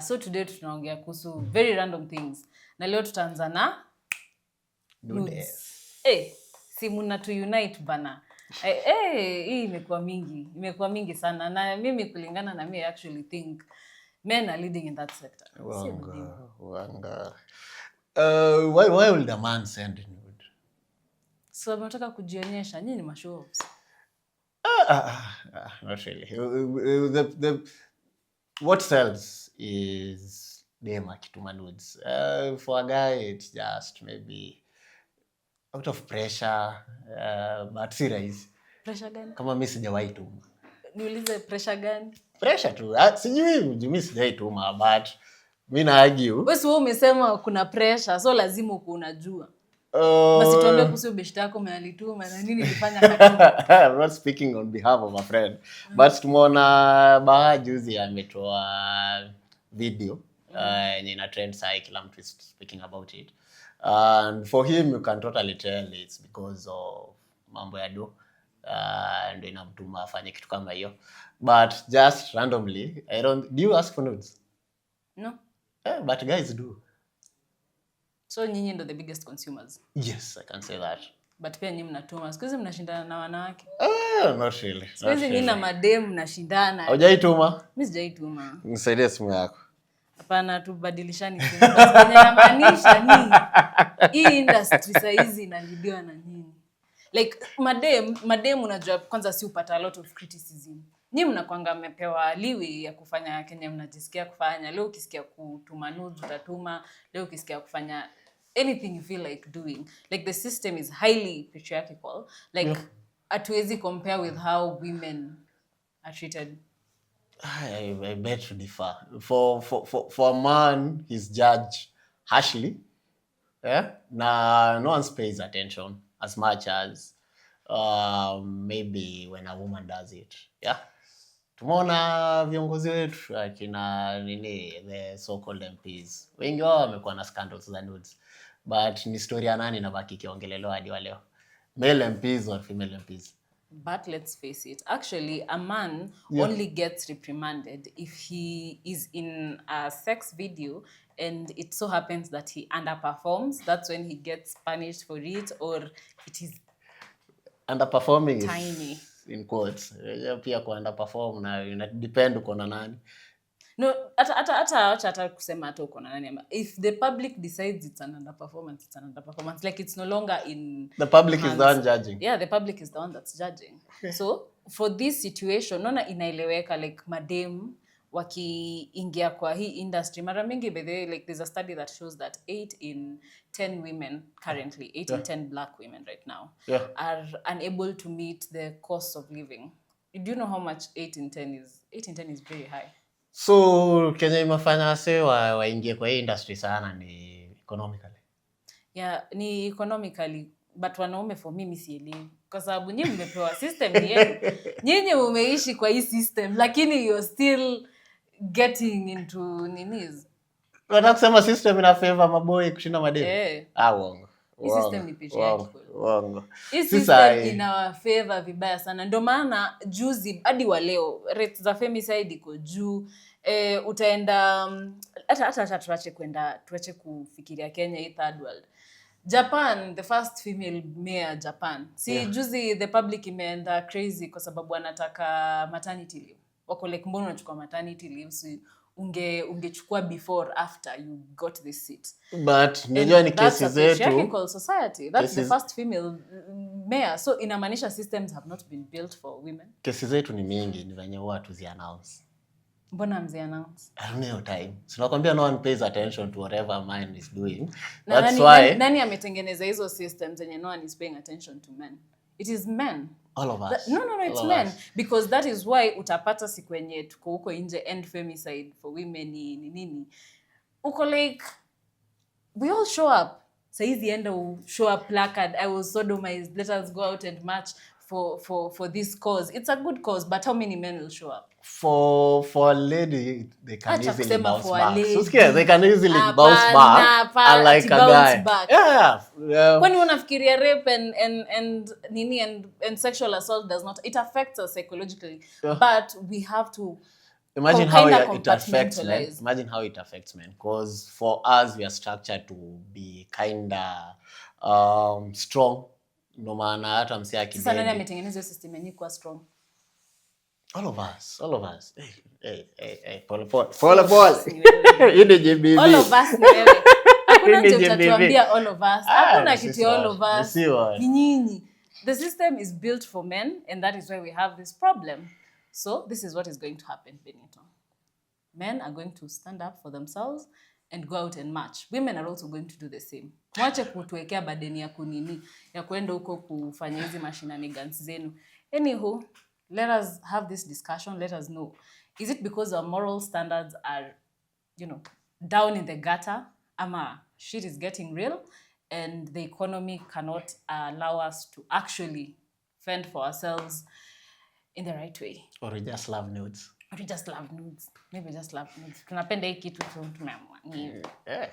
So today tunaongea kuhusu very random things. Na leo tutaanza na nudes. Si muna to unite bana. Hii imekuwa mingi sana. Na mimi kulingana na me actually think men are leading in that sector. Wanga. Why will the man send nude? So nataka kujionyesha nyinyi ni mashows. Not really. What sells is dem akituma nudes. For a guy, it's just maybe out of pressure, but si rahisi. Pressure gani? Kama mimi sijawahi tuma. Niulize pressure gani? Pressure tu. Sijui mimi sijawahi tuma, but mimi na argue. Wewe umesema kuna pressure, so lazima uko unajua. Basi tuambie kuhusu beshte yako umealituma na nini ilifanya katuma. I'm not speaking on behalf of a friend. But tumeona Baha juzi ametoa video yenye ina trend sai, kila mtu is speaking about it. And for him you can totally tell it's because of mambo ya do. Ndio inamtuma afanye kitu kama hiyo. But just randomly, do you ask for nudes? No. But guys do. So nyinyi ndo the biggest consumers? Yes, I can say that. But pia nyinyi mnatuma. Siku hizi mnashindana na wanawake? Not really. Siku hizi nyinyi na madem mnashindana. Hujaituma? Mimi sijaituma. Nisaidie simu yako. Hapana, tubadilishani simu. Basi inamaanisha nini? Hii industry saa hizi inalidiwa na nini? Like madem unajua kwanza si upata a lot of criticism. Nyinyi mnakwanga mmepewa liwi ya kufanya Kenya mnajisikia kufanya. Leo ukisikia kutuma nudes utatuma. Leo ukisikia kufanya anything you feel like doing. Like the system is highly patriarchal. Like hatuwezi compare with how women are treated. I bet to differ. For a man, he's judged harshly. Yeah? No one pays attention as much as maybe when a woman does it. Yeah? Tumeona viongozi wetu akina the so-called MPs. Wengi wao wamekuwa na scandals za nudes. But ni story ya nani inabaki ikiongelelewa hadi wa leo? Male MPs or female MPs? But let's face it, actually a man only gets reprimanded if he is in a sex video and it so happens that he underperforms. That's when he gets punished for it, or it is underperforming tiny. In quotes. Pia ku underperform na depend uko na nani. No, hata kusema hata uko na nani. If the public decides it's an underperformance, it's an underperformance. Like it's no longer in the public hands. Is the one judging. Yeah, the public is the one that's judging. So for this situation, naona inaeleweka like madem wakiingia kwa hii industry. Mara mingi by the way, like there's a study that shows that 8 in 10 women currently, 8 in 10 black women right now are unable to meet the cost of living. Do you know how much 8 in 10 is? 8 in 10 is very high. So Kenya imefanya se waingie kwa hii industry sana ni economically. Yeah, ni economically, but wanaume for mimi sielewi. Kwa sababu nyinyi mmepewa system yenu. Nyinyi umeishi kwa hii system lakini you're still getting into ninis. Unataka kusema system ina favor maboy kushinda madem? Uongo. Hii system ni patriarchal. Uongo. Hii system ina favor vibaya sana. Ndio maana juzi hadi wa leo rates za femicide iko juu. Utaenda hata tuache kufikiria Kenya hii third world. Japan, the first female mayor Japan. Juzi the public imeenda crazy kwa sababu wanataka maternity leave. Wako like mbona unachukua maternity leave? So ungechukua before after you got this seat. But unajua ni kesi zetu. That's society. That's the first female mayor. So inamaanisha systems have not been built for women. Kesi zetu ni mingi, ni venye watu announce. Mbona mzi announce? I don't know time. So nakwambia no one pays attention to whatever a man is doing. That's why nani ametengeneza hizo systems zenye no one is paying attention to men. It is men. All of us. No, it's men. Because that is why utapata siku yenye tuko huko nje end femicide for women ni nini. Uko like we all show up. Saizi enda show up placard. I was sodomized. Let us go out and march for this cause. It's a good cause, but how many men will show up? For a lady, they can easily bounce back. So scared, they can easily bounce back. Unlike a guy. Yeah. When you unafikiria rape and sexual assault does not, it affects us psychologically. But we have to Imagine how kinda it affects men. compartmentalize. Imagine how it affects men. Because for us, we are structured to be kinda strong. No maana hata msee Sasa nani akibend. ametengeneza hiyo system yenyewe kuwa strong? All of us. Hey, pole. Ni wewe. Hii ni GBV. All of us ni wewe. Hakuna Hii ni mtu GBV. utatuambia all of us. Hakuna kitu all of us. Sisi wa. Ni nyinyi. The system is built for men, and that is why we have this problem. So this is what is going to happen, Benito. Men are going to stand up for themselves and go out and march. Women are also going to do the same. Mwache kutuwekea badeni ya kunini, ya kwenda huko kufanya hizi mashinanigans zenu. Anywho, let us have this discussion. Let us know. Is it because our moral standards are, down in the gutter? Ama shit is getting real and the economy cannot allow us to actually fend for ourselves in the right way. Or we just love nudes. Or we just love nudes. Maybe just love nudes. Tunapenda hii kitu tu tumeamua. Yeah.